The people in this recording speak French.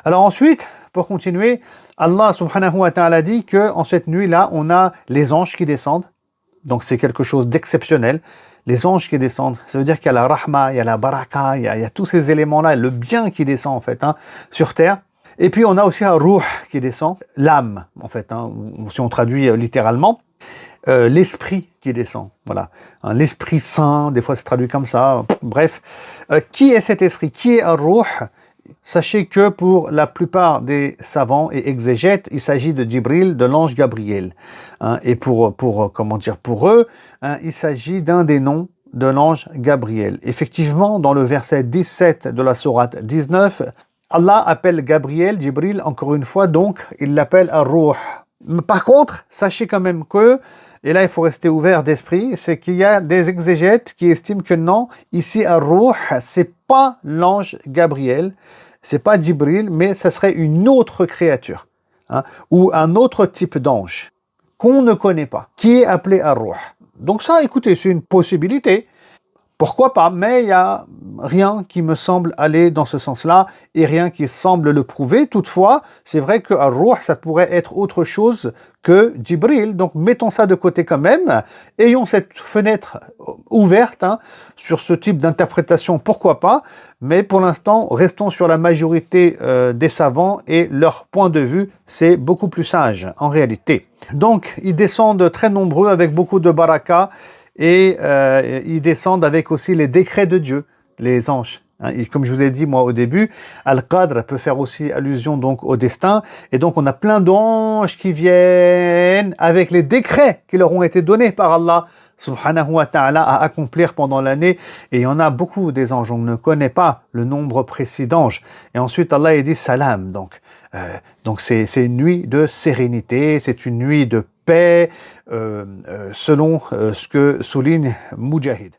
Alors ensuite, pour continuer, Allah subhanahu wa ta'ala dit qu'en cette nuit-là, on a les anges qui descendent. Donc c'est quelque chose d'exceptionnel. Les anges qui descendent, ça veut dire qu'il y a la rahma, il y a la baraka, il y a tous ces éléments-là, le bien qui descend en fait sur terre. Et puis on a aussi un ruh qui descend, l'âme en fait, si on traduit littéralement, l'esprit qui descend, voilà. L'esprit saint, des fois c'est traduit comme ça, bref. Qui est cet esprit? Qui est un ruh? Sachez que pour la plupart des savants et exégètes, il s'agit de Djibril, de l'ange Gabriel. Et pour eux, il s'agit d'un des noms de l'ange Gabriel. Effectivement, dans le verset 17 de la sourate 19, Allah appelle Gabriel, Djibril, encore une fois, donc il l'appelle Ar-Ruh. Par contre, sachez quand même que, et là il faut rester ouvert d'esprit, c'est qu'il y a des exégètes qui estiment que non, ici Ar-Ruh, c'est pas l'ange Gabriel, c'est pas Djibril, mais ça serait une autre créature, ou un autre type d'ange qu'on ne connaît pas, qui est appelé Ar-Ruh. Donc ça, écoutez, c'est une possibilité. Pourquoi pas? Mais il n'y a rien qui me semble aller dans ce sens-là et rien qui semble le prouver. Toutefois, c'est vrai que Ar-Ruh, ça pourrait être autre chose que Djibril. Donc, mettons ça de côté quand même. Ayons cette fenêtre ouverte sur ce type d'interprétation, pourquoi pas. Mais pour l'instant, restons sur la majorité des savants et leur point de vue, c'est beaucoup plus sage en réalité. Donc, ils descendent très nombreux avec beaucoup de baraka. Et ils descendent avec aussi les décrets de Dieu, les anges. Et comme je vous ai dit moi au début, Al-Qadr peut faire aussi allusion donc au destin. Et donc on a plein d'anges qui viennent avec les décrets qui leur ont été donnés par Allah subhanahu wa ta'ala à accomplir pendant l'année. Et il y en a beaucoup des anges, on ne connaît pas le nombre précis d'anges. Et ensuite Allah il dit salam. Donc c'est une nuit de sérénité, c'est une nuit de paix, selon ce que souligne Mujahid.